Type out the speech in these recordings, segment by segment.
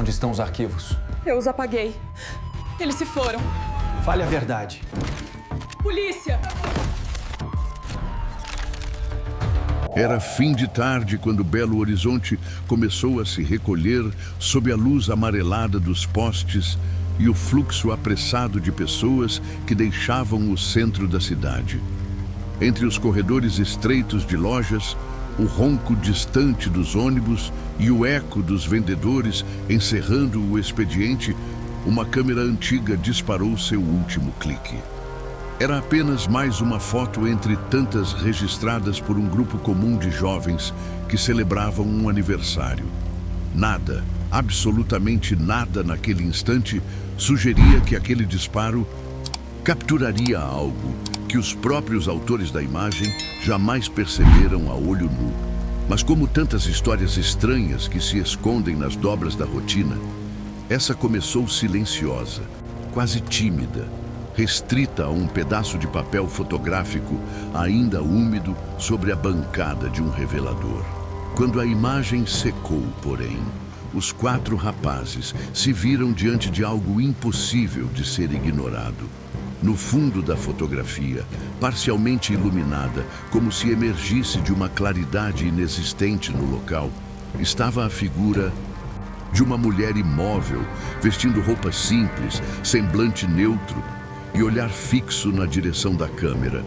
Onde estão os arquivos? Eu os apaguei. Eles se foram. Fale a verdade. Polícia! Era fim de tarde quando Belo Horizonte começou a se recolher sob a luz amarelada dos postes e o fluxo apressado de pessoas que deixavam o centro da cidade. Entre os corredores estreitos de lojas, o ronco distante dos ônibus e o eco dos vendedores encerrando o expediente, uma câmera antiga disparou seu último clique. Era apenas mais uma foto entre tantas registradas por um grupo comum de jovens que celebravam um aniversário. Nada, absolutamente nada naquele instante sugeria que aquele disparo capturaria algo que os próprios autores da imagem jamais perceberam a olho nu. Mas como tantas histórias estranhas que se escondem nas dobras da rotina, essa começou silenciosa, quase tímida, restrita a um pedaço de papel fotográfico ainda úmido sobre a bancada de um revelador. Quando a imagem secou, porém, os 4 rapazes se viram diante de algo impossível de ser ignorado. No fundo da fotografia, parcialmente iluminada, como se emergisse de uma claridade inexistente no local, estava a figura de uma mulher imóvel, vestindo roupas simples, semblante neutro e olhar fixo na direção da câmera.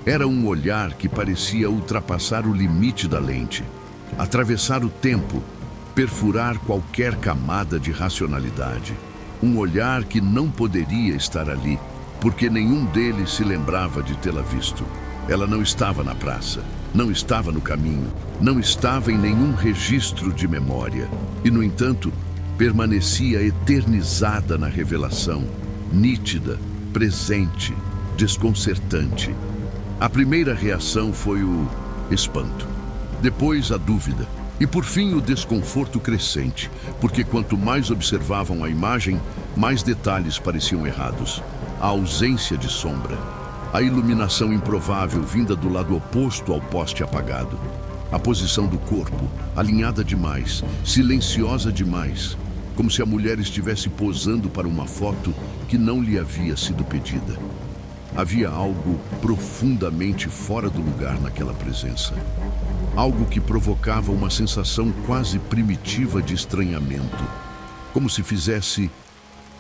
Era um olhar que parecia ultrapassar o limite da lente, atravessar o tempo, perfurar qualquer camada de racionalidade. Um olhar que não poderia estar ali, porque nenhum deles se lembrava de tê-la visto. Ela não estava na praça, não estava no caminho, não estava em nenhum registro de memória. E, no entanto, permanecia eternizada na revelação, nítida, presente, desconcertante. A primeira reação foi o espanto, depois a dúvida e, por fim, o desconforto crescente, porque quanto mais observavam a imagem, mais detalhes pareciam errados. A ausência de sombra, a iluminação improvável vinda do lado oposto ao poste apagado, a posição do corpo, alinhada demais, silenciosa demais, como se a mulher estivesse posando para uma foto que não lhe havia sido pedida. Havia algo profundamente fora do lugar naquela presença. Algo que provocava uma sensação quase primitiva de estranhamento, como se fizesse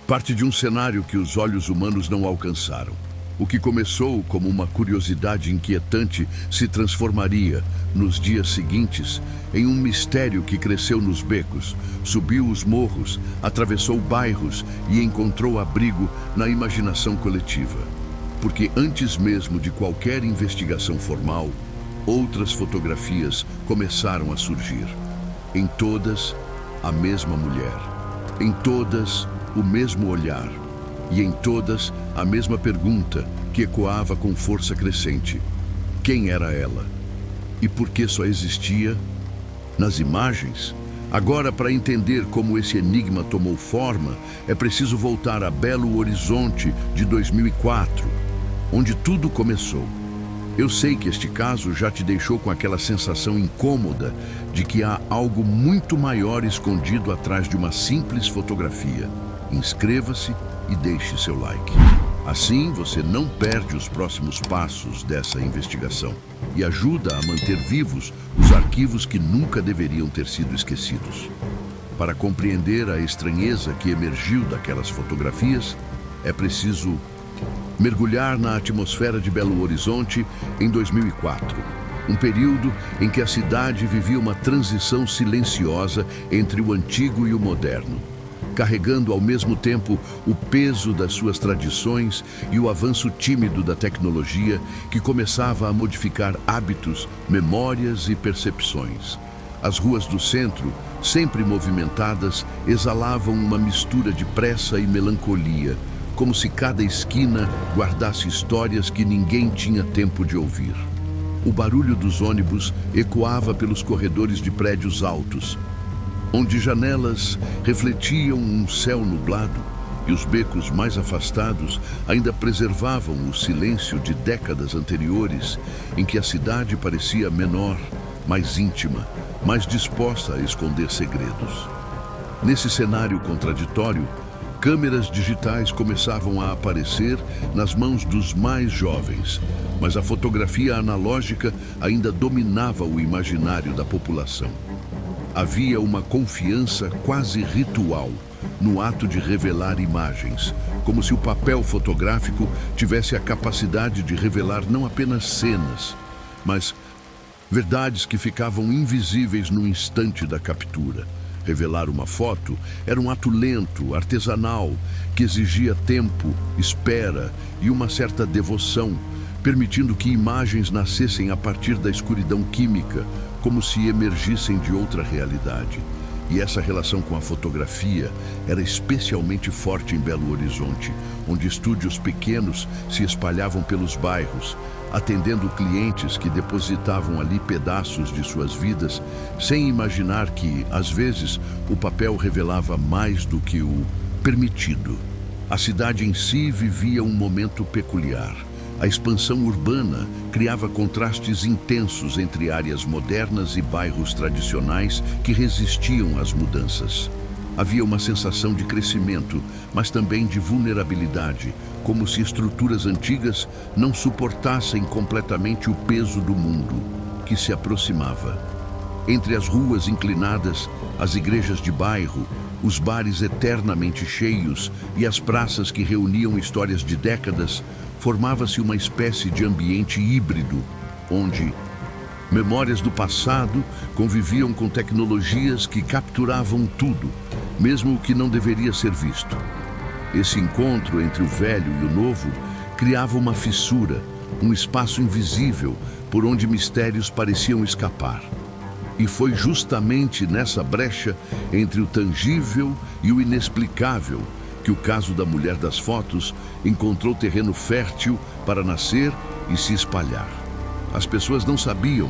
parte de um cenário que os olhos humanos não alcançaram. O que começou como uma curiosidade inquietante se transformaria, nos dias seguintes, em um mistério que cresceu nos becos, subiu os morros, atravessou bairros e encontrou abrigo na imaginação coletiva. Porque antes mesmo de qualquer investigação formal, outras fotografias começaram a surgir. Em todas, a mesma mulher. Em todas, o mesmo olhar. E em todas, a mesma pergunta que ecoava com força crescente. Quem era ela? E por que só existia nas imagens? Agora, para entender como esse enigma tomou forma, é preciso voltar a Belo Horizonte de 2004, onde tudo começou. Eu sei que este caso já te deixou com aquela sensação incômoda de que há algo muito maior escondido atrás de uma simples fotografia. Inscreva-se e deixe seu like. Assim, você não perde os próximos passos dessa investigação e ajuda a manter vivos os arquivos que nunca deveriam ter sido esquecidos. Para compreender a estranheza que emergiu daquelas fotografias, é preciso mergulhar na atmosfera de Belo Horizonte em 2004, um período em que a cidade vivia uma transição silenciosa entre o antigo e o moderno, carregando ao mesmo tempo o peso das suas tradições e o avanço tímido da tecnologia que começava a modificar hábitos, memórias e percepções. As ruas do centro, sempre movimentadas, exalavam uma mistura de pressa e melancolia, como se cada esquina guardasse histórias que ninguém tinha tempo de ouvir. O barulho dos ônibus ecoava pelos corredores de prédios altos, onde janelas refletiam um céu nublado e os becos mais afastados ainda preservavam o silêncio de décadas anteriores, em que a cidade parecia menor, mais íntima, mais disposta a esconder segredos. Nesse cenário contraditório, câmeras digitais começavam a aparecer nas mãos dos mais jovens, mas a fotografia analógica ainda dominava o imaginário da população. Havia uma confiança quase ritual no ato de revelar imagens, como se o papel fotográfico tivesse a capacidade de revelar não apenas cenas, mas verdades que ficavam invisíveis no instante da captura. Revelar uma foto era um ato lento, artesanal, que exigia tempo, espera e uma certa devoção, permitindo que imagens nascessem a partir da escuridão química, como se emergissem de outra realidade. E essa relação com a fotografia era especialmente forte em Belo Horizonte, onde estúdios pequenos se espalhavam pelos bairros, atendendo clientes que depositavam ali pedaços de suas vidas, sem imaginar que, às vezes, o papel revelava mais do que o permitido. A cidade em si vivia um momento peculiar. A expansão urbana criava contrastes intensos entre áreas modernas e bairros tradicionais que resistiam às mudanças. Havia uma sensação de crescimento, mas também de vulnerabilidade, como se estruturas antigas não suportassem completamente o peso do mundo que se aproximava. Entre as ruas inclinadas, as igrejas de bairro, os bares eternamente cheios e as praças que reuniam histórias de décadas, formava-se uma espécie de ambiente híbrido, onde memórias do passado conviviam com tecnologias que capturavam tudo, mesmo o que não deveria ser visto. Esse encontro entre o velho e o novo criava uma fissura, um espaço invisível por onde mistérios pareciam escapar. E foi justamente nessa brecha entre o tangível e o inexplicável que o caso da mulher das fotos encontrou terreno fértil para nascer e se espalhar. As pessoas não sabiam,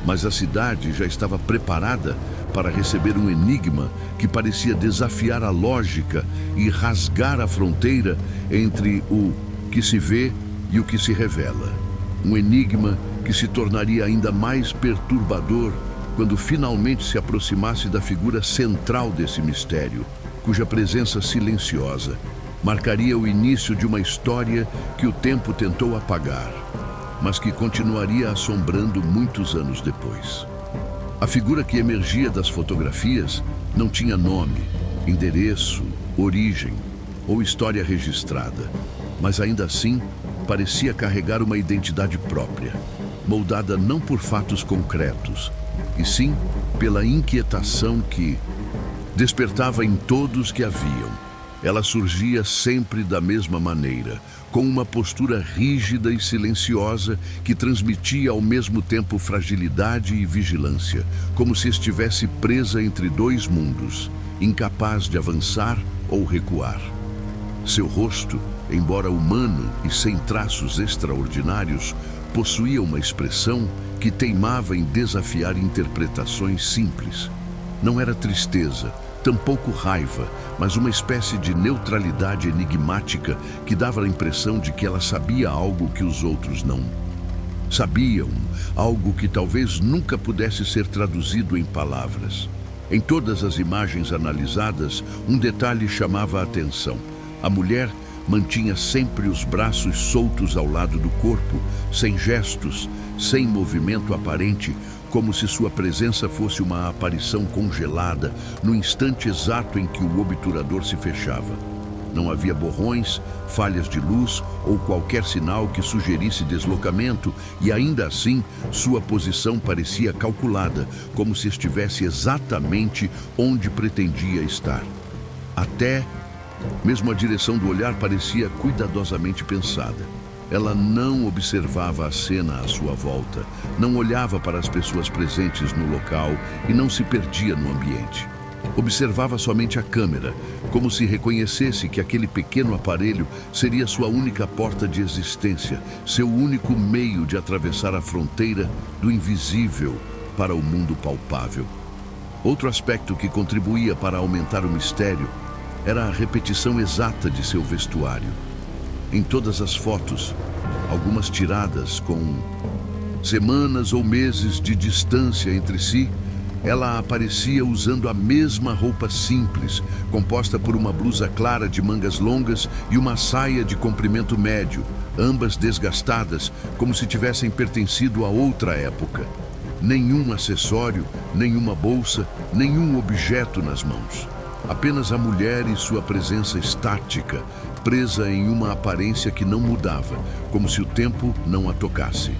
mas a cidade já estava preparada para receber um enigma que parecia desafiar a lógica e rasgar a fronteira entre o que se vê e o que se revela. Um enigma que se tornaria ainda mais perturbador quando finalmente se aproximasse da figura central desse mistério, cuja presença silenciosa marcaria o início de uma história que o tempo tentou apagar, mas que continuaria assombrando muitos anos depois. A figura que emergia das fotografias não tinha nome, endereço, origem ou história registrada, mas ainda assim parecia carregar uma identidade própria, moldada não por fatos concretos, e sim pela inquietação que despertava em todos que a viam. Ela surgia sempre da mesma maneira, com uma postura rígida e silenciosa que transmitia ao mesmo tempo fragilidade e vigilância, como se estivesse presa entre dois mundos, incapaz de avançar ou recuar. Seu rosto, embora humano e sem traços extraordinários, possuía uma expressão que teimava em desafiar interpretações simples. Não era tristeza, tampouco raiva, mas uma espécie de neutralidade enigmática que dava a impressão de que ela sabia algo que os outros não sabiam, algo que talvez nunca pudesse ser traduzido em palavras. Em todas as imagens analisadas, um detalhe chamava a atenção. A mulher mantinha sempre os braços soltos ao lado do corpo, sem gestos, sem movimento aparente, como se sua presença fosse uma aparição congelada no instante exato em que o obturador se fechava. Não havia borrões, falhas de luz ou qualquer sinal que sugerisse deslocamento, e ainda assim sua posição parecia calculada, como se estivesse exatamente onde pretendia estar. Até mesmo a direção do olhar parecia cuidadosamente pensada. Ela não observava a cena à sua volta, não olhava para as pessoas presentes no local e não se perdia no ambiente. Observava somente a câmera, como se reconhecesse que aquele pequeno aparelho seria sua única porta de existência, seu único meio de atravessar a fronteira do invisível para o mundo palpável. Outro aspecto que contribuía para aumentar o mistério era a repetição exata de seu vestuário. Em todas as fotos, algumas tiradas com semanas ou meses de distância entre si, Ela aparecia usando a mesma roupa simples, composta por uma blusa clara de mangas longas e uma saia de comprimento médio, ambas desgastadas, como se tivessem pertencido a outra época. Nenhum acessório, nenhuma bolsa, nenhum objeto nas mãos. Apenas a mulher e sua presença estática, presa em uma aparência que não mudava, como se o tempo não a tocasse.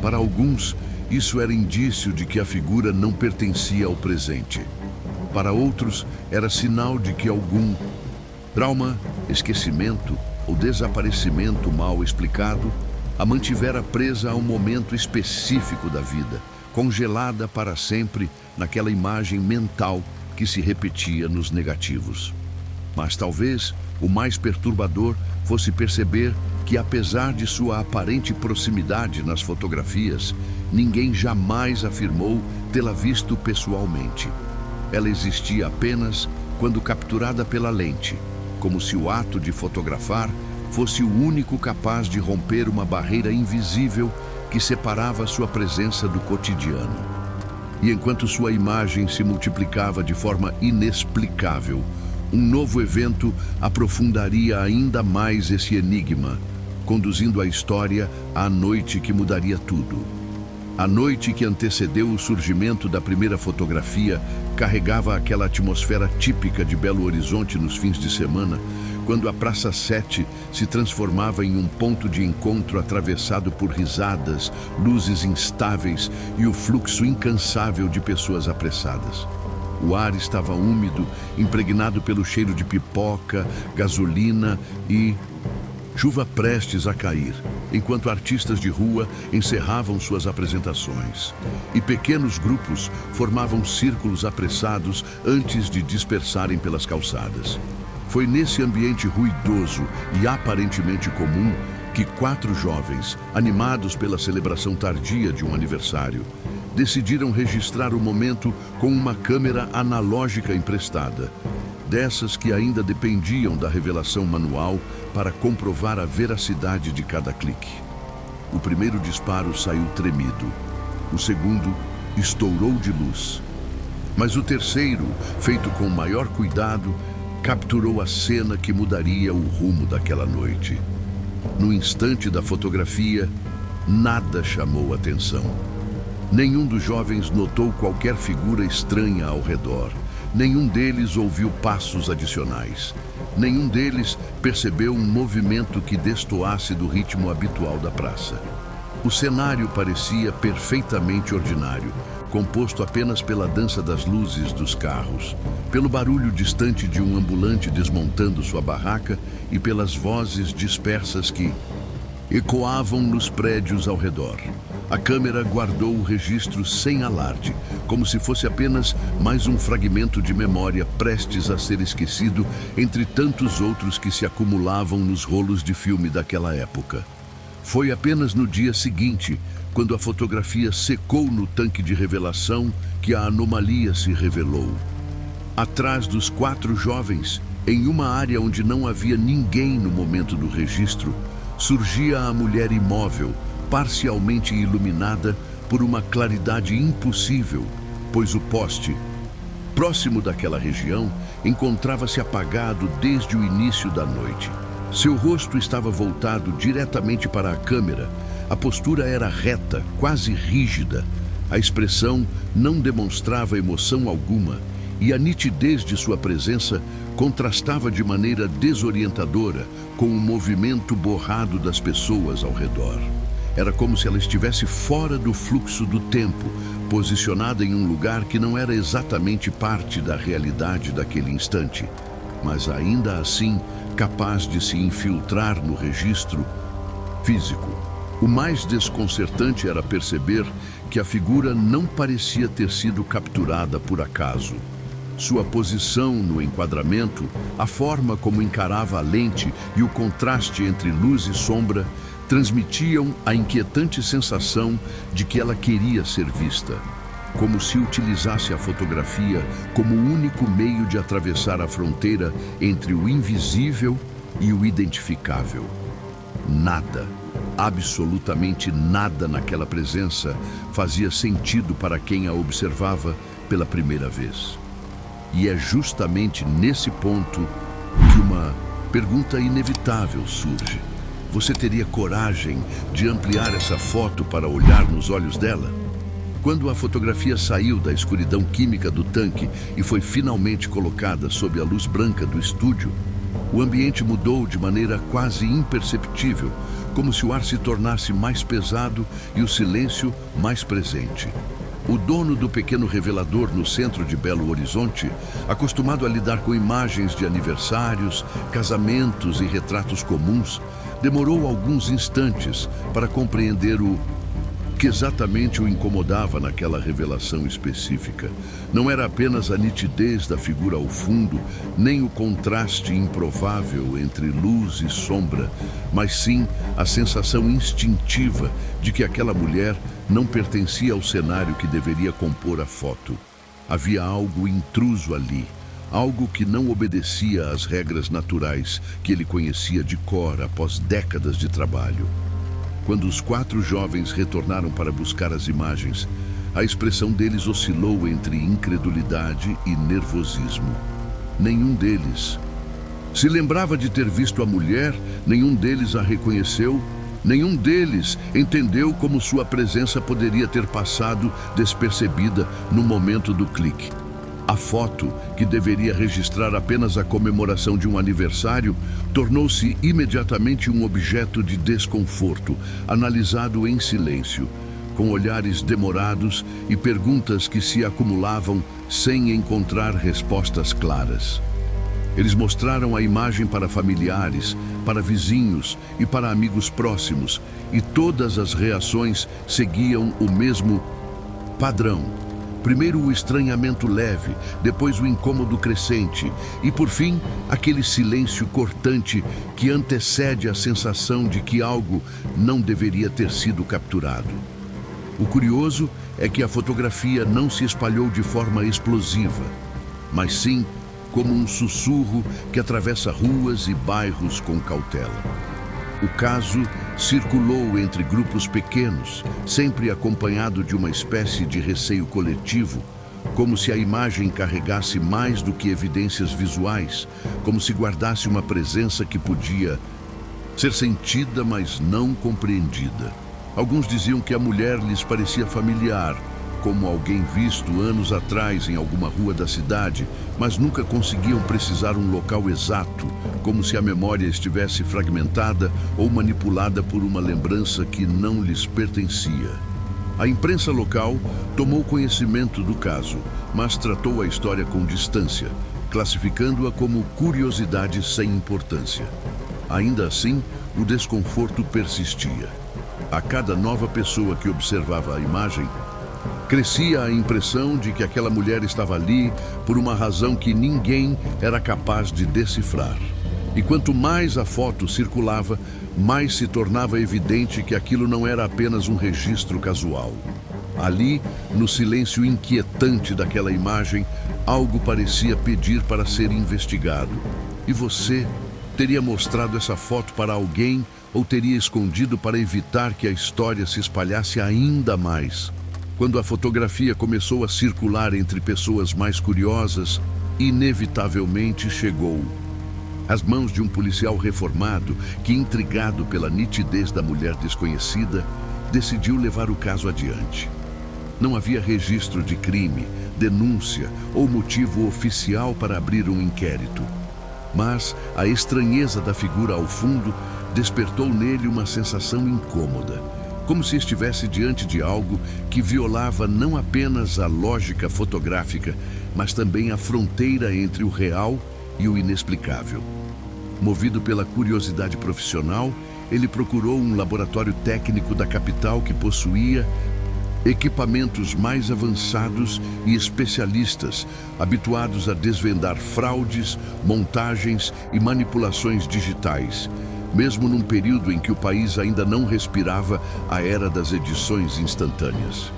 Para alguns, isso era indício de que a figura não pertencia ao presente. Para outros, era sinal de que algum trauma, esquecimento ou desaparecimento mal explicado a mantivera presa a um momento específico da vida, congelada para sempre naquela imagem mental que se repetia nos negativos. Mas talvez o mais perturbador fosse perceber que, apesar de sua aparente proximidade nas fotografias, ninguém jamais afirmou tê-la visto pessoalmente. Ela existia apenas quando capturada pela lente, como se o ato de fotografar fosse o único capaz de romper uma barreira invisível que separava sua presença do cotidiano. E enquanto sua imagem se multiplicava de forma inexplicável, um novo evento aprofundaria ainda mais esse enigma, conduzindo a história à noite que mudaria tudo. A noite que antecedeu o surgimento da primeira fotografia carregava aquela atmosfera típica de Belo Horizonte nos fins de semana, quando a Praça 7 se transformava em um ponto de encontro atravessado por risadas, luzes instáveis e o fluxo incansável de pessoas apressadas. O ar estava úmido, impregnado pelo cheiro de pipoca, gasolina e chuva prestes a cair, enquanto artistas de rua encerravam suas apresentações. E pequenos grupos formavam círculos apressados antes de dispersarem pelas calçadas. Foi nesse ambiente ruidoso e aparentemente comum que 4 jovens, animados pela celebração tardia de um aniversário, decidiram registrar o momento com uma câmera analógica emprestada, dessas que ainda dependiam da revelação manual para comprovar a veracidade de cada clique. O primeiro disparo saiu tremido, o segundo estourou de luz, mas o terceiro, feito com maior cuidado, capturou a cena que mudaria o rumo daquela noite. No instante da fotografia, nada chamou atenção. Nenhum dos jovens notou qualquer figura estranha ao redor. Nenhum deles ouviu passos adicionais. Nenhum deles percebeu um movimento que destoasse do ritmo habitual da praça. O cenário parecia perfeitamente ordinário, composto apenas pela dança das luzes dos carros, pelo barulho distante de um ambulante desmontando sua barraca e pelas vozes dispersas que ecoavam nos prédios ao redor. A câmera guardou o registro sem alarde, como se fosse apenas mais um fragmento de memória prestes a ser esquecido entre tantos outros que se acumulavam nos rolos de filme daquela época. Foi apenas no dia seguinte, quando a fotografia secou no tanque de revelação, que a anomalia se revelou. Atrás dos 4 jovens, em uma área onde não havia ninguém no momento do registro, surgia a mulher imóvel, parcialmente iluminada por uma claridade impossível, pois o poste, próximo daquela região, encontrava-se apagado desde o início da noite. Seu rosto estava voltado diretamente para a câmera. A postura era reta, quase rígida. A expressão não demonstrava emoção alguma e a nitidez de sua presença contrastava de maneira desorientadora com o movimento borrado das pessoas ao redor. Era como se ela estivesse fora do fluxo do tempo, posicionada em um lugar que não era exatamente parte da realidade daquele instante, mas ainda assim capaz de se infiltrar no registro físico. O mais desconcertante era perceber que a figura não parecia ter sido capturada por acaso. Sua posição no enquadramento, a forma como encarava a lente e o contraste entre luz e sombra transmitiam a inquietante sensação de que ela queria ser vista, como se utilizasse a fotografia como o único meio de atravessar a fronteira entre o invisível e o identificável. Nada, absolutamente nada naquela presença fazia sentido para quem a observava pela primeira vez. E é justamente nesse ponto que uma pergunta inevitável surge. Você teria coragem de ampliar essa foto para olhar nos olhos dela? Quando a fotografia saiu da escuridão química do tanque e foi finalmente colocada sob a luz branca do estúdio, o ambiente mudou de maneira quase imperceptível, como se o ar se tornasse mais pesado e o silêncio mais presente. O dono do pequeno revelador no centro de Belo Horizonte, acostumado a lidar com imagens de aniversários, casamentos e retratos comuns, demorou alguns instantes para compreender o que exatamente o incomodava naquela revelação específica. Não era apenas a nitidez da figura ao fundo, nem o contraste improvável entre luz e sombra, mas sim a sensação instintiva de que aquela mulher não pertencia ao cenário que deveria compor a foto. Havia algo intruso ali, algo que não obedecia às regras naturais que ele conhecia de cor após décadas de trabalho. Quando os 4 jovens retornaram para buscar as imagens, a expressão deles oscilou entre incredulidade e nervosismo. Nenhum deles se lembrava de ter visto a mulher, nenhum deles a reconheceu, nenhum deles entendeu como sua presença poderia ter passado despercebida no momento do clique. A foto, que deveria registrar apenas a comemoração de um aniversário, tornou-se imediatamente um objeto de desconforto, analisado em silêncio, com olhares demorados e perguntas que se acumulavam sem encontrar respostas claras. Eles mostraram a imagem para familiares, para vizinhos e para amigos próximos, e todas as reações seguiam o mesmo padrão. Primeiro o estranhamento leve, depois o incômodo crescente e, por fim, aquele silêncio cortante que antecede a sensação de que algo não deveria ter sido capturado. O curioso é que a fotografia não se espalhou de forma explosiva, mas sim como um sussurro que atravessa ruas e bairros com cautela. O caso circulou entre grupos pequenos, sempre acompanhado de uma espécie de receio coletivo, como se a imagem carregasse mais do que evidências visuais, como se guardasse uma presença que podia ser sentida, mas não compreendida. Alguns diziam que a mulher lhes parecia familiar, como alguém visto anos atrás em alguma rua da cidade, mas nunca conseguiam precisar um local exato, como se a memória estivesse fragmentada ou manipulada por uma lembrança que não lhes pertencia. A imprensa local tomou conhecimento do caso, mas tratou a história com distância, classificando-a como curiosidade sem importância. Ainda assim, o desconforto persistia. A cada nova pessoa que observava a imagem, crescia a impressão de que aquela mulher estava ali por uma razão que ninguém era capaz de decifrar. E quanto mais a foto circulava, mais se tornava evidente que aquilo não era apenas um registro casual. Ali, no silêncio inquietante daquela imagem, algo parecia pedir para ser investigado. E você teria mostrado essa foto para alguém ou teria escondido para evitar que a história se espalhasse ainda mais? Quando a fotografia começou a circular entre pessoas mais curiosas, inevitavelmente chegou às mãos de um policial reformado que, intrigado pela nitidez da mulher desconhecida, decidiu levar o caso adiante. Não havia registro de crime, denúncia ou motivo oficial para abrir um inquérito. Mas a estranheza da figura ao fundo despertou nele uma sensação incômoda, como se estivesse diante de algo que violava não apenas a lógica fotográfica, mas também a fronteira entre o real e o inexplicável. Movido pela curiosidade profissional, ele procurou um laboratório técnico da capital que possuía equipamentos mais avançados e especialistas, habituados a desvendar fraudes, montagens e manipulações digitais, mesmo num período em que o país ainda não respirava a era das edições instantâneas.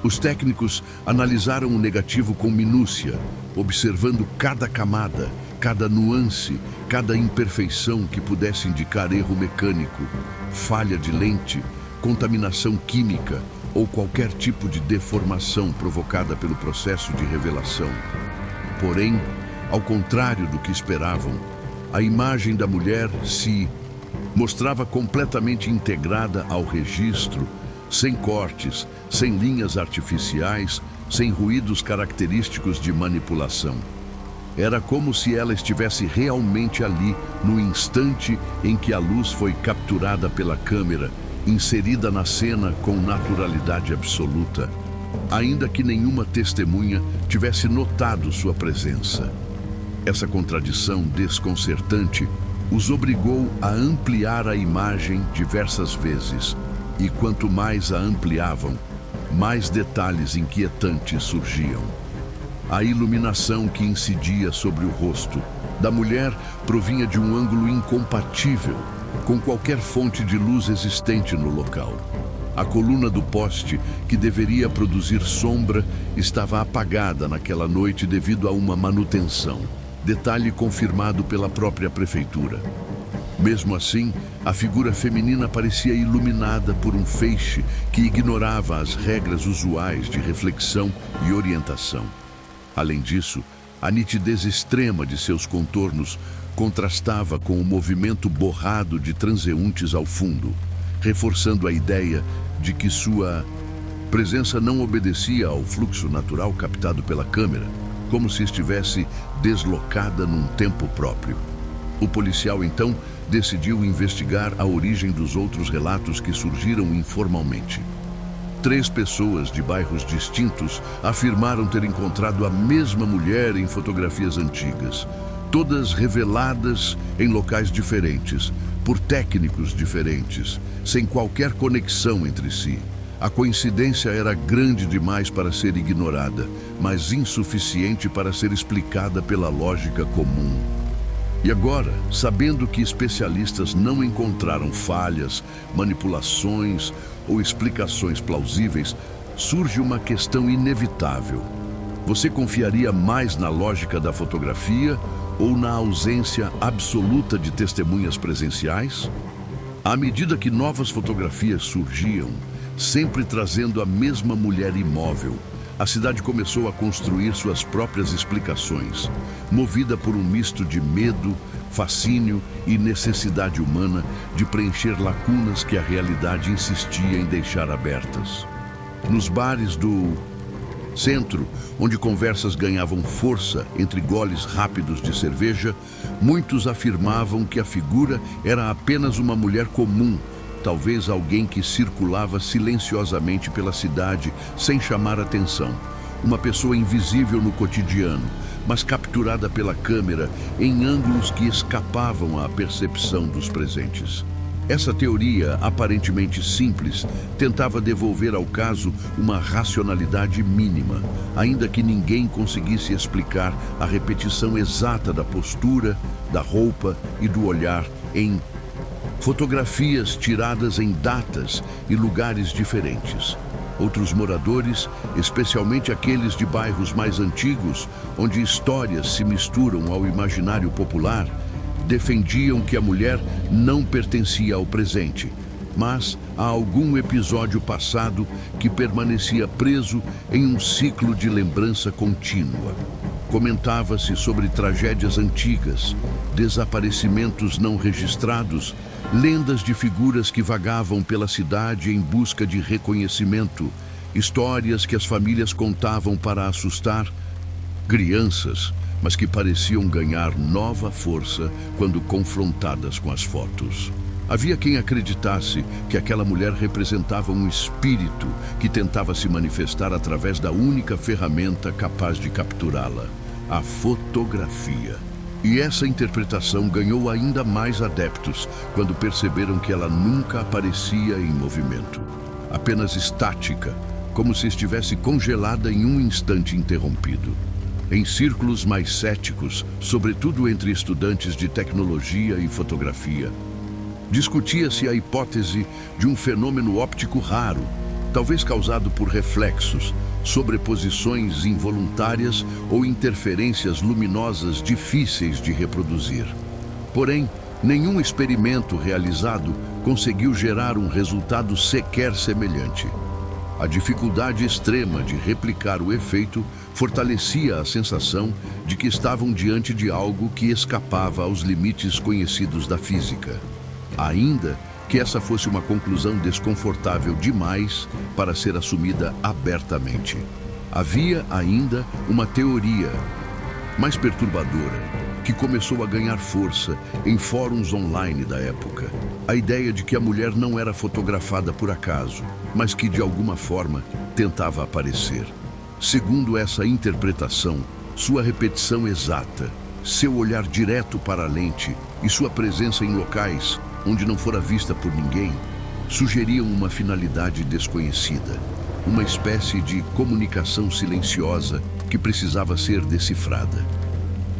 Os técnicos analisaram o negativo com minúcia, observando cada camada, cada nuance, cada imperfeição que pudesse indicar erro mecânico, falha de lente, contaminação química ou qualquer tipo de deformação provocada pelo processo de revelação. Porém, ao contrário do que esperavam, a imagem da mulher se mostrava completamente integrada ao registro, sem cortes, sem linhas artificiais, sem ruídos característicos de manipulação. Era como se ela estivesse realmente ali, no instante em que a luz foi capturada pela câmera, inserida na cena com naturalidade absoluta, ainda que nenhuma testemunha tivesse notado sua presença. Essa contradição desconcertante os obrigou a ampliar a imagem diversas vezes, e quanto mais a ampliavam, mais detalhes inquietantes surgiam. A iluminação que incidia sobre o rosto da mulher provinha de um ângulo incompatível com qualquer fonte de luz existente no local. A coluna do poste, que deveria produzir sombra, estava apagada naquela noite devido a uma manutenção, detalhe confirmado pela própria prefeitura. Mesmo assim, a figura feminina parecia iluminada por um feixe que ignorava as regras usuais de reflexão e orientação. Além disso, a nitidez extrema de seus contornos contrastava com o movimento borrado de transeuntes ao fundo, reforçando a ideia de que sua presença não obedecia ao fluxo natural captado pela câmera, como se estivesse deslocada num tempo próprio. O policial, então, decidiu investigar a origem dos outros relatos que surgiram informalmente. 3 pessoas de bairros distintos afirmaram ter encontrado a mesma mulher em fotografias antigas, todas reveladas em locais diferentes, por técnicos diferentes, sem qualquer conexão entre si. A coincidência era grande demais para ser ignorada, mas insuficiente para ser explicada pela lógica comum. E agora, sabendo que especialistas não encontraram falhas, manipulações ou explicações plausíveis, surge uma questão inevitável. Você confiaria mais na lógica da fotografia ou na ausência absoluta de testemunhas presenciais? À medida que novas fotografias surgiam, sempre trazendo a mesma mulher imóvel, a cidade começou a construir suas próprias explicações, movida por um misto de medo, fascínio e necessidade humana de preencher lacunas que a realidade insistia em deixar abertas. Nos bares do centro, onde conversas ganhavam força entre goles rápidos de cerveja, muitos afirmavam que a figura era apenas uma mulher comum, talvez alguém que circulava silenciosamente pela cidade sem chamar atenção. Uma pessoa invisível no cotidiano, mas capturada pela câmera em ângulos que escapavam à percepção dos presentes. Essa teoria, aparentemente simples, tentava devolver ao caso uma racionalidade mínima, ainda que ninguém conseguisse explicar a repetição exata da postura, da roupa e do olhar em fotografias tiradas em datas e lugares diferentes. Outros moradores, especialmente aqueles de bairros mais antigos, onde histórias se misturam ao imaginário popular, defendiam que a mulher não pertencia ao presente, mas a algum episódio passado que permanecia preso em um ciclo de lembrança contínua. Comentava-se sobre tragédias antigas, desaparecimentos não registrados, lendas de figuras que vagavam pela cidade em busca de reconhecimento, histórias que as famílias contavam para assustar crianças, mas que pareciam ganhar nova força quando confrontadas com as fotos. Havia quem acreditasse que aquela mulher representava um espírito que tentava se manifestar através da única ferramenta capaz de capturá-la, a fotografia. E essa interpretação ganhou ainda mais adeptos quando perceberam que ela nunca aparecia em movimento, apenas estática, como se estivesse congelada em um instante interrompido. Em círculos mais céticos, sobretudo entre estudantes de tecnologia e fotografia, discutia-se a hipótese de um fenômeno óptico raro, talvez causado por reflexos, sobreposições involuntárias ou interferências luminosas difíceis de reproduzir. Porém, nenhum experimento realizado conseguiu gerar um resultado sequer semelhante. A dificuldade extrema de replicar o efeito fortalecia a sensação de que estavam diante de algo que escapava aos limites conhecidos da física. Ainda que essa fosse uma conclusão desconfortável demais para ser assumida abertamente. Havia ainda uma teoria mais perturbadora que começou a ganhar força em fóruns online da época. A ideia de que a mulher não era fotografada por acaso, mas que de alguma forma tentava aparecer. Segundo essa interpretação, sua repetição exata, seu olhar direto para a lente e sua presença em locais onde não fora vista por ninguém, sugeriam uma finalidade desconhecida, uma espécie de comunicação silenciosa que precisava ser decifrada.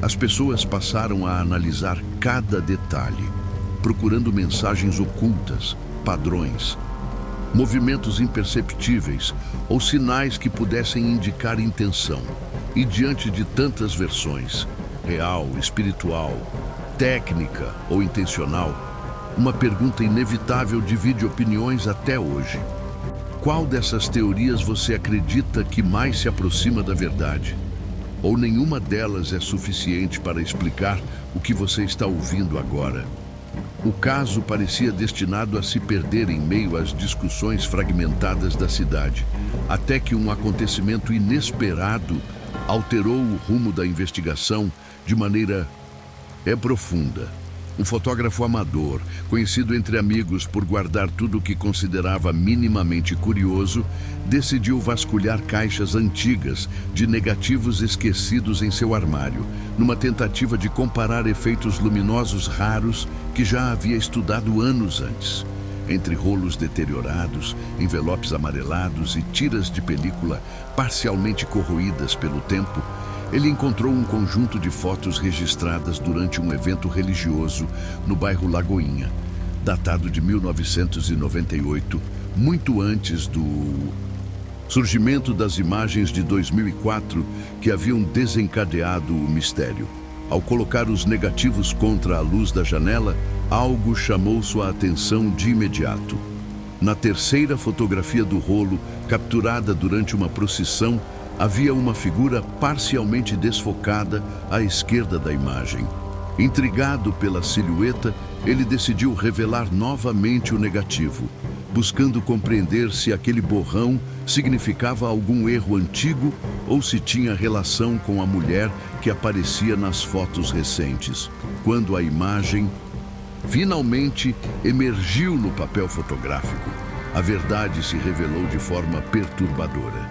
As pessoas passaram a analisar cada detalhe, procurando mensagens ocultas, padrões, movimentos imperceptíveis ou sinais que pudessem indicar intenção. E diante de tantas versões, real, espiritual, técnica ou intencional, uma pergunta inevitável divide opiniões até hoje. Qual dessas teorias você acredita que mais se aproxima da verdade? Ou nenhuma delas é suficiente para explicar o que você está ouvindo agora? O caso parecia destinado a se perder em meio às discussões fragmentadas da cidade, até que um acontecimento inesperado alterou o rumo da investigação de maneira profunda. Um fotógrafo amador, conhecido entre amigos por guardar tudo o que considerava minimamente curioso, decidiu vasculhar caixas antigas de negativos esquecidos em seu armário, numa tentativa de comparar efeitos luminosos raros que já havia estudado anos antes. Entre rolos deteriorados, envelopes amarelados e tiras de película parcialmente corroídas pelo tempo, ele encontrou um conjunto de fotos registradas durante um evento religioso no bairro Lagoinha, datado de 1998, muito antes do surgimento das imagens de 2004 que haviam desencadeado o mistério. Ao colocar os negativos contra a luz da janela, algo chamou sua atenção de imediato. Na terceira fotografia do rolo, capturada durante uma procissão, havia uma figura parcialmente desfocada à esquerda da imagem. Intrigado pela silhueta, ele decidiu revelar novamente o negativo, buscando compreender se aquele borrão significava algum erro antigo ou se tinha relação com a mulher que aparecia nas fotos recentes. Quando a imagem finalmente emergiu no papel fotográfico, a verdade se revelou de forma perturbadora.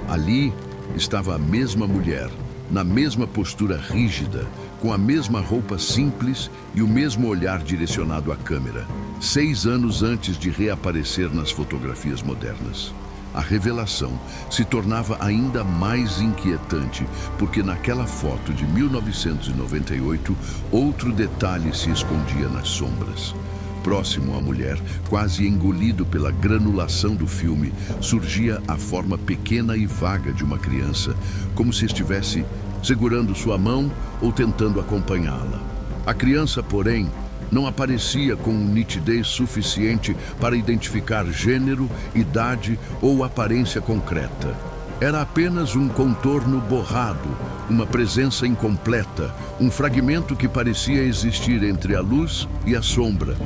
Ali estava a mesma mulher, na mesma postura rígida, com a mesma roupa simples e o mesmo olhar direcionado à câmera, 6 anos antes de reaparecer nas fotografias modernas. A revelação se tornava ainda mais inquietante, porque naquela foto de 1998, outro detalhe se escondia nas sombras. Próximo à mulher, quase engolido pela granulação do filme, surgia a forma pequena e vaga de uma criança, como se estivesse segurando sua mão ou tentando acompanhá-la. A criança, porém, não aparecia com nitidez suficiente para identificar gênero, idade ou aparência concreta. Era apenas um contorno borrado, uma presença incompleta, um fragmento que parecia existir entre a luz e a sombra,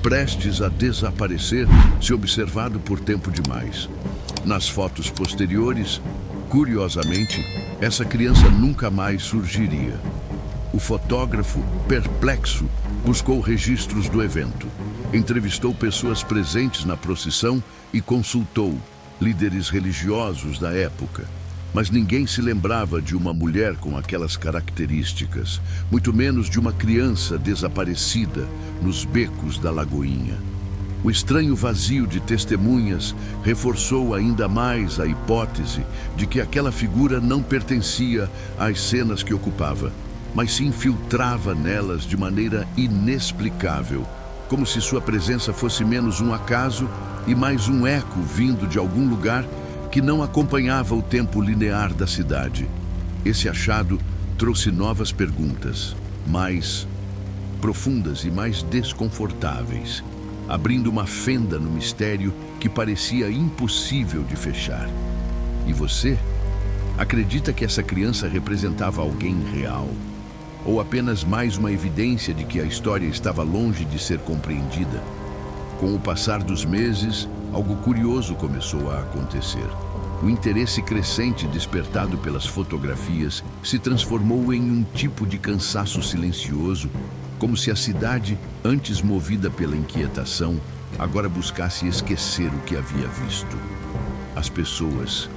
prestes a desaparecer se observado por tempo demais. Nas fotos posteriores, curiosamente, essa criança nunca mais surgiria. O fotógrafo, perplexo, buscou registros do evento, entrevistou pessoas presentes na procissão e consultou líderes religiosos da época. Mas ninguém se lembrava de uma mulher com aquelas características, muito menos de uma criança desaparecida nos becos da Lagoinha. O estranho vazio de testemunhas reforçou ainda mais a hipótese de que aquela figura não pertencia às cenas que ocupava, mas se infiltrava nelas de maneira inexplicável, como se sua presença fosse menos um acaso e mais um eco vindo de algum lugar que não acompanhava o tempo linear da cidade. Esse achado trouxe novas perguntas, mais profundas e mais desconfortáveis. abrindo uma fenda no mistério que parecia impossível de fechar. E você? Acredita que essa criança representava alguém real? Ou apenas mais uma evidência de que a história estava longe de ser compreendida? Com o passar dos meses, algo curioso começou a acontecer. O interesse crescente despertado pelas fotografias se transformou em um tipo de cansaço silencioso, como se a cidade, antes movida pela inquietação, agora buscasse esquecer o que havia visto. As pessoas,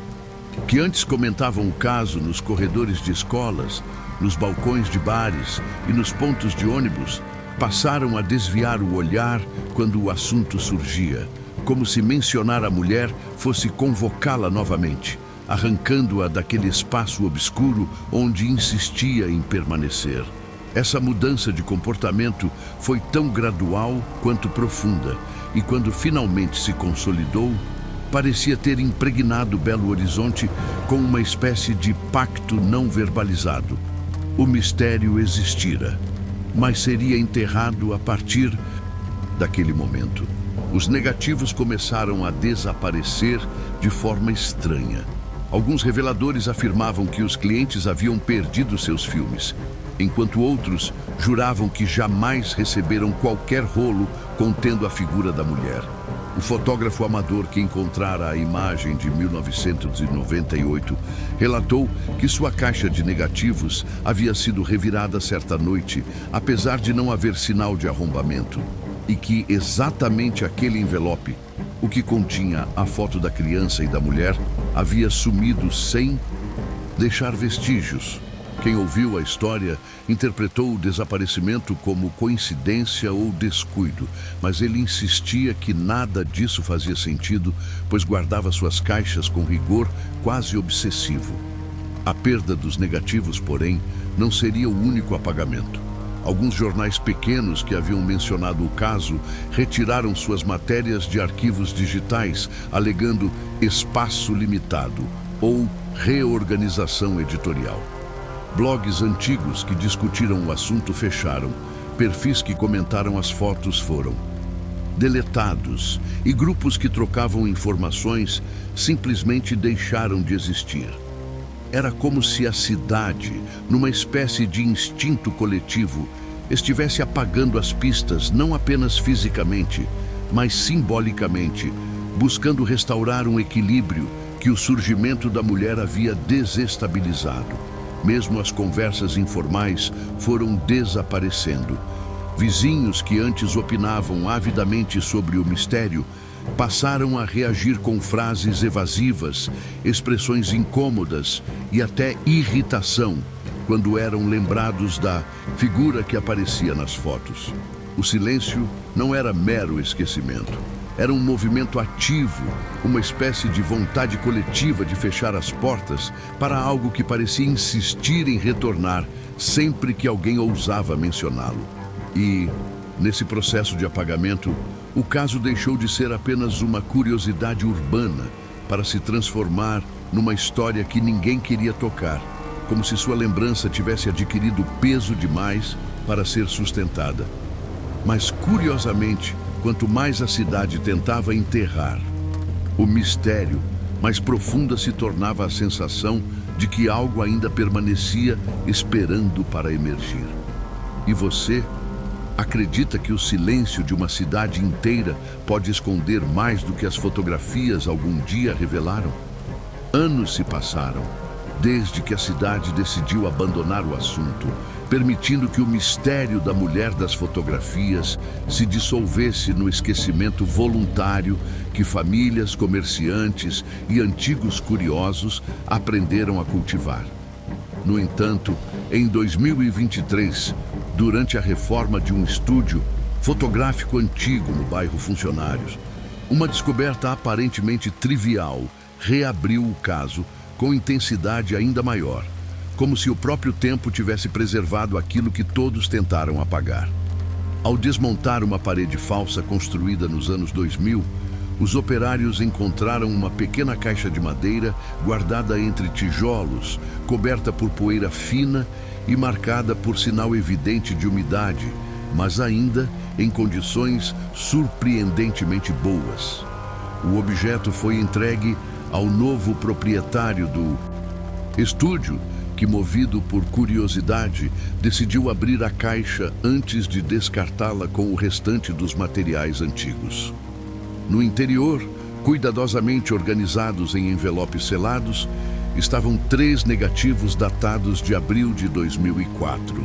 que antes comentavam o caso nos corredores de escolas, nos balcões de bares e nos pontos de ônibus, passaram a desviar o olhar quando o assunto surgia, como se mencionar a mulher fosse convocá-la novamente, arrancando-a daquele espaço obscuro onde insistia em permanecer. Essa mudança de comportamento foi tão gradual quanto profunda, e quando finalmente se consolidou, parecia ter impregnado Belo Horizonte com uma espécie de pacto não verbalizado. O mistério existira, mas seria enterrado a partir daquele momento. Os negativos começaram a desaparecer de forma estranha. Alguns reveladores afirmavam que os clientes haviam perdido seus filmes, enquanto outros juravam que jamais receberam qualquer rolo contendo a figura da mulher. O fotógrafo amador que encontrara a imagem de 1998 relatou que sua caixa de negativos havia sido revirada certa noite, apesar de não haver sinal de arrombamento, e que exatamente aquele envelope, o que continha a foto da criança e da mulher, havia sumido sem deixar vestígios. Quem ouviu a história interpretou o desaparecimento como coincidência ou descuido, mas ele insistia que nada disso fazia sentido, pois guardava suas caixas com rigor quase obsessivo. A perda dos negativos, porém, não seria o único apagamento. Alguns jornais pequenos que haviam mencionado o caso retiraram suas matérias de arquivos digitais, alegando espaço limitado ou reorganização editorial. Blogs antigos que discutiram o assunto fecharam, perfis que comentaram as fotos foram deletados e grupos que trocavam informações simplesmente deixaram de existir. Era como se a cidade, numa espécie de instinto coletivo, estivesse apagando as pistas não apenas fisicamente, mas simbolicamente, buscando restaurar um equilíbrio que o surgimento da mulher havia desestabilizado. Mesmo as conversas informais foram desaparecendo. Vizinhos que antes opinavam avidamente sobre o mistério passaram a reagir com frases evasivas, expressões incômodas e até irritação quando eram lembrados da figura que aparecia nas fotos. O silêncio não era mero esquecimento. Era um movimento ativo, uma espécie de vontade coletiva de fechar as portas para algo que parecia insistir em retornar sempre que alguém ousava mencioná-lo. E, nesse processo de apagamento, o caso deixou de ser apenas uma curiosidade urbana para se transformar numa história que ninguém queria tocar, como se sua lembrança tivesse adquirido peso demais para ser sustentada. Mas, curiosamente, quanto mais a cidade tentava enterrar o mistério, mais profunda se tornava a sensação de que algo ainda permanecia esperando para emergir. E você acredita que o silêncio de uma cidade inteira pode esconder mais do que as fotografias algum dia revelaram? Anos se passaram desde que a cidade decidiu abandonar o assunto, permitindo que o mistério da mulher das fotografias se dissolvesse no esquecimento voluntário que famílias, comerciantes e antigos curiosos aprenderam a cultivar. No entanto, em 2023, durante a reforma de um estúdio fotográfico antigo no bairro Funcionários, uma descoberta aparentemente trivial reabriu o caso com intensidade ainda maior, como se o próprio tempo tivesse preservado aquilo que todos tentaram apagar. Ao desmontar uma parede falsa construída nos anos 2000, os operários encontraram uma pequena caixa de madeira guardada entre tijolos, coberta por poeira fina e marcada por sinal evidente de umidade, mas ainda em condições surpreendentemente boas. O objeto foi entregue ao novo proprietário do estúdio, que, movido por curiosidade, decidiu abrir a caixa antes de descartá-la com o restante dos materiais antigos. No interior, cuidadosamente organizados em envelopes selados, estavam 3 negativos datados de abril de 2004,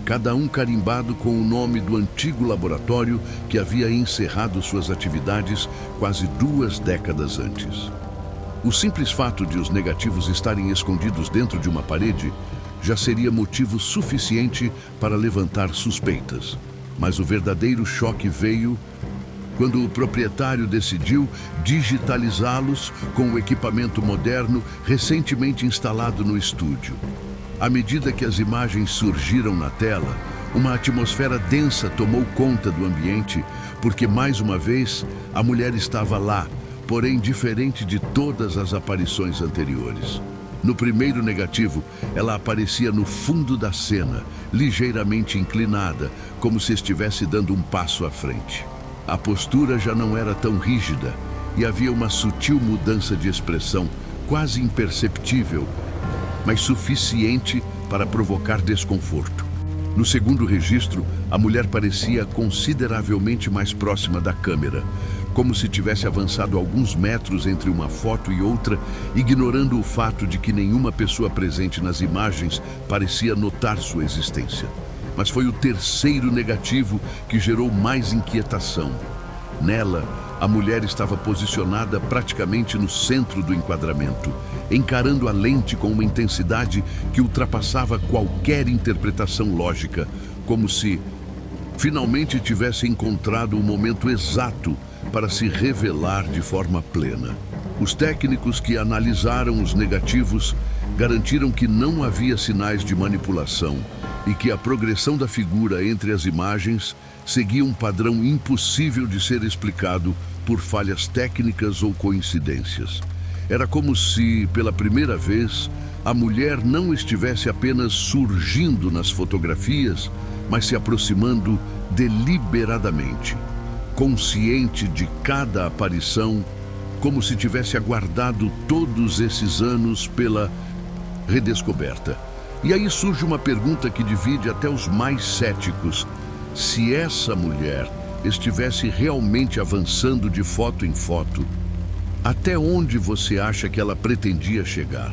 cada um carimbado com o nome do antigo laboratório que havia encerrado suas atividades quase 2 décadas antes. O simples fato de os negativos estarem escondidos dentro de uma parede já seria motivo suficiente para levantar suspeitas. Mas o verdadeiro choque veio quando o proprietário decidiu digitalizá-los com o equipamento moderno recentemente instalado no estúdio. À medida que as imagens surgiram na tela, uma atmosfera densa tomou conta do ambiente, porque, mais uma vez, a mulher estava lá, porém diferente de todas as aparições anteriores. No primeiro negativo, ela aparecia no fundo da cena, ligeiramente inclinada, como se estivesse dando um passo à frente. A postura já não era tão rígida e havia uma sutil mudança de expressão, quase imperceptível, mas suficiente para provocar desconforto. No segundo registro, a mulher parecia consideravelmente mais próxima da câmera, como se tivesse avançado alguns metros entre uma foto e outra, ignorando o fato de que nenhuma pessoa presente nas imagens parecia notar sua existência. Mas foi o terceiro negativo que gerou mais inquietação. Nela, a mulher estava posicionada praticamente no centro do enquadramento, encarando a lente com uma intensidade que ultrapassava qualquer interpretação lógica, como se finalmente tivesse encontrado o momento exato para se revelar de forma plena. Os técnicos que analisaram os negativos garantiram que não havia sinais de manipulação e que a progressão da figura entre as imagens seguia um padrão impossível de ser explicado por falhas técnicas ou coincidências. Era como se, pela primeira vez, a mulher não estivesse apenas surgindo nas fotografias, mas se aproximando deliberadamente, consciente de cada aparição, como se tivesse aguardado todos esses anos pela redescoberta. E aí surge uma pergunta que divide até os mais céticos: se essa mulher estivesse realmente avançando de foto em foto, até onde você acha que ela pretendia chegar?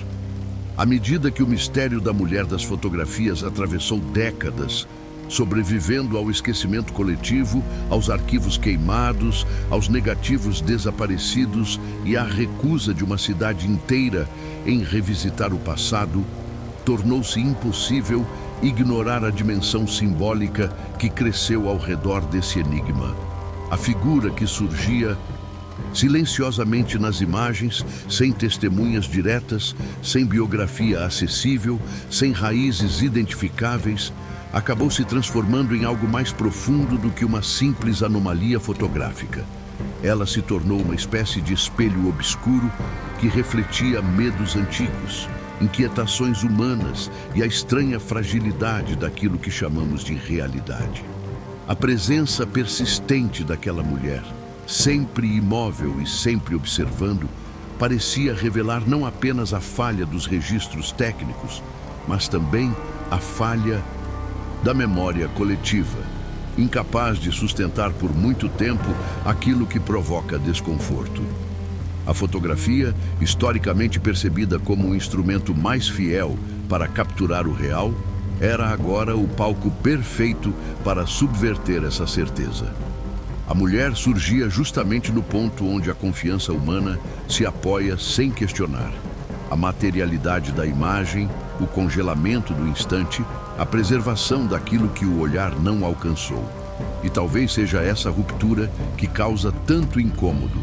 À medida que o mistério da mulher das fotografias atravessou décadas, sobrevivendo ao esquecimento coletivo, aos arquivos queimados, aos negativos desaparecidos e à recusa de uma cidade inteira em revisitar o passado, tornou-se impossível ignorar a dimensão simbólica que cresceu ao redor desse enigma. A figura que surgia silenciosamente nas imagens, sem testemunhas diretas, sem biografia acessível, sem raízes identificáveis, acabou se transformando em algo mais profundo do que uma simples anomalia fotográfica. Ela se tornou uma espécie de espelho obscuro que refletia medos antigos, inquietações humanas e a estranha fragilidade daquilo que chamamos de realidade. A presença persistente daquela mulher, sempre imóvel e sempre observando, parecia revelar não apenas a falha dos registros técnicos, mas também a falha da memória coletiva, incapaz de sustentar por muito tempo aquilo que provoca desconforto. A fotografia, historicamente percebida como um instrumento mais fiel para capturar o real, era agora o palco perfeito para subverter essa certeza. A mulher surgia justamente no ponto onde a confiança humana se apoia sem questionar. A materialidade da imagem, o congelamento do instante, a preservação daquilo que o olhar não alcançou. E talvez seja essa ruptura que causa tanto incômodo,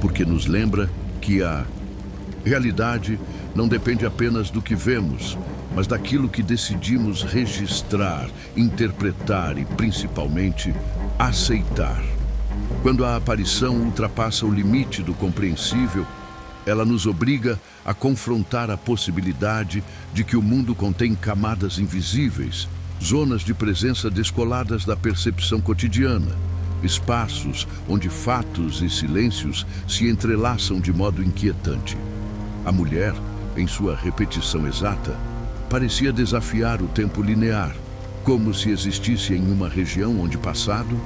porque nos lembra que a realidade não depende apenas do que vemos, mas daquilo que decidimos registrar, interpretar e, principalmente, aceitar. Quando a aparição ultrapassa o limite do compreensível, ela nos obriga a confrontar a possibilidade de que o mundo contém camadas invisíveis, zonas de presença descoladas da percepção cotidiana, espaços onde fatos e silêncios se entrelaçam de modo inquietante. A mulher, em sua repetição exata, parecia desafiar o tempo linear, como se existisse em uma região onde passado,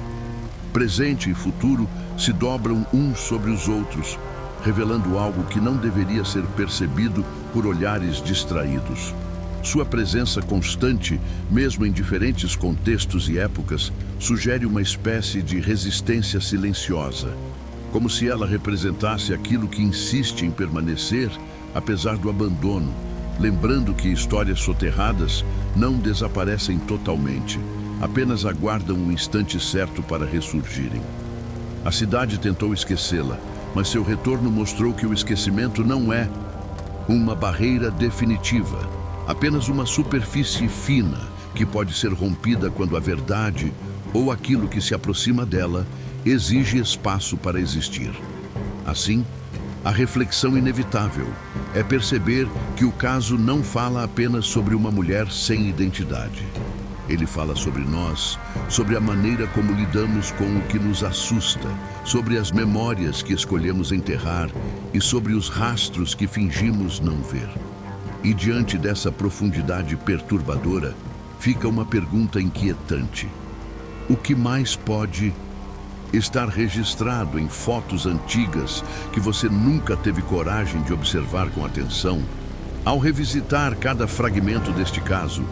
presente e futuro se dobram uns sobre os outros, revelando algo que não deveria ser percebido por olhares distraídos. Sua presença constante, mesmo em diferentes contextos e épocas, sugere uma espécie de resistência silenciosa, como se ela representasse aquilo que insiste em permanecer apesar do abandono, lembrando que histórias soterradas não desaparecem totalmente, apenas aguardam o instante certo para ressurgirem. A cidade tentou esquecê-la, mas seu retorno mostrou que o esquecimento não é uma barreira definitiva, apenas uma superfície fina que pode ser rompida quando a verdade ou aquilo que se aproxima dela exige espaço para existir. Assim, a reflexão inevitável é perceber que o caso não fala apenas sobre uma mulher sem identidade. Ele fala sobre nós, sobre a maneira como lidamos com o que nos assusta, sobre as memórias que escolhemos enterrar e sobre os rastros que fingimos não ver. E diante dessa profundidade perturbadora, fica uma pergunta inquietante. O que mais pode estar registrado em fotos antigas que você nunca teve coragem de observar com atenção? Ao revisitar cada fragmento deste caso,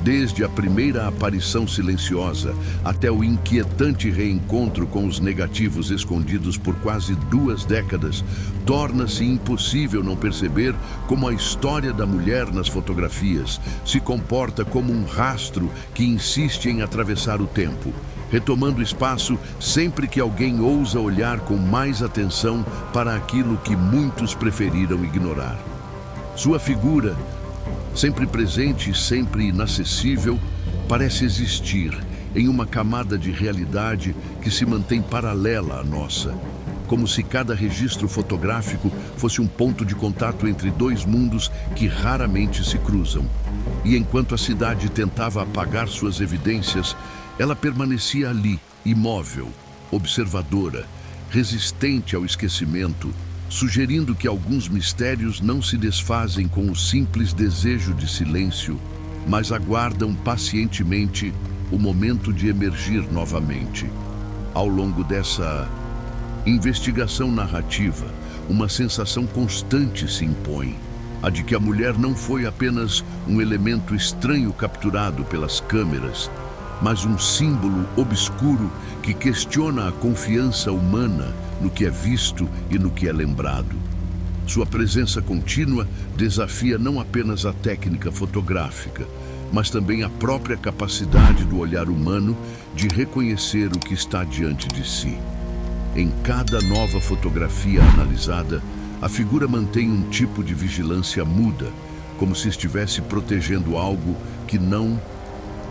desde a primeira aparição silenciosa até o inquietante reencontro com os negativos escondidos por quase 2 décadas, torna-se impossível não perceber como a história da mulher nas fotografias se comporta como um rastro que insiste em atravessar o tempo, retomando espaço sempre que alguém ousa olhar com mais atenção para aquilo que muitos preferiram ignorar. Sua figura, sempre presente e sempre inacessível, parece existir em uma camada de realidade que se mantém paralela à nossa, como se cada registro fotográfico fosse um ponto de contato entre 2 mundos que raramente se cruzam. E enquanto a cidade tentava apagar suas evidências, ela permanecia ali, imóvel, observadora, resistente ao esquecimento, sugerindo que alguns mistérios não se desfazem com o simples desejo de silêncio, mas aguardam pacientemente o momento de emergir novamente. Ao longo dessa investigação narrativa, uma sensação constante se impõe, a de que a mulher não foi apenas um elemento estranho capturado pelas câmeras, mas um símbolo obscuro que questiona a confiança humana no que é visto e no que é lembrado. Sua presença contínua desafia não apenas a técnica fotográfica, mas também a própria capacidade do olhar humano de reconhecer o que está diante de si. Em cada nova fotografia analisada, a figura mantém um tipo de vigilância muda, como se estivesse protegendo algo que não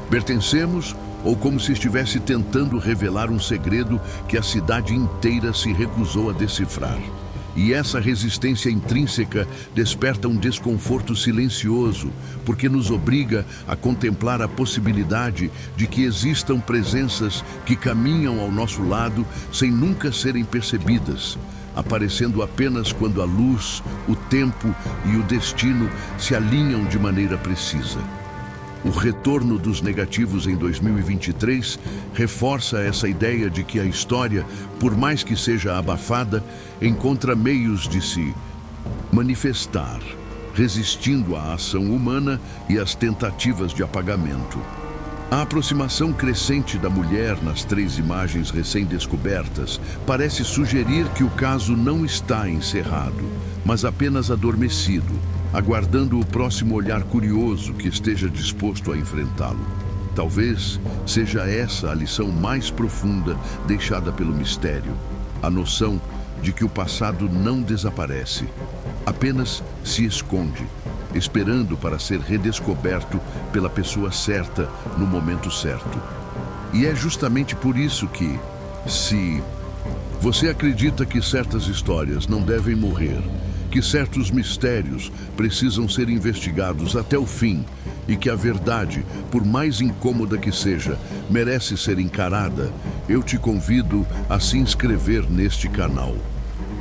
pertencemos, ou como se estivesse tentando revelar um segredo que a cidade inteira se recusou a decifrar. E essa resistência intrínseca desperta um desconforto silencioso, porque nos obriga a contemplar a possibilidade de que existam presenças que caminham ao nosso lado sem nunca serem percebidas, aparecendo apenas quando a luz, o tempo e o destino se alinham de maneira precisa. O retorno dos negativos em 2023 reforça essa ideia de que a história, por mais que seja abafada, encontra meios de se manifestar, resistindo à ação humana e às tentativas de apagamento. A aproximação crescente da mulher nas 3 imagens recém-descobertas parece sugerir que o caso não está encerrado, mas apenas adormecido, aguardando o próximo olhar curioso que esteja disposto a enfrentá-lo. Talvez seja essa a lição mais profunda deixada pelo mistério, a noção de que o passado não desaparece, apenas se esconde, esperando para ser redescoberto pela pessoa certa no momento certo. E é justamente por isso que, se você acredita que certas histórias não devem morrer, que certos mistérios precisam ser investigados até o fim e que a verdade, por mais incômoda que seja, merece ser encarada, eu te convido a se inscrever neste canal.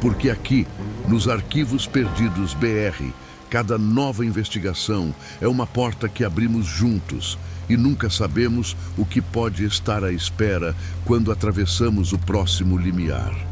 Porque aqui, nos Arquivos Perdidos BR, cada nova investigação é uma porta que abrimos juntos e nunca sabemos o que pode estar à espera quando atravessamos o próximo limiar.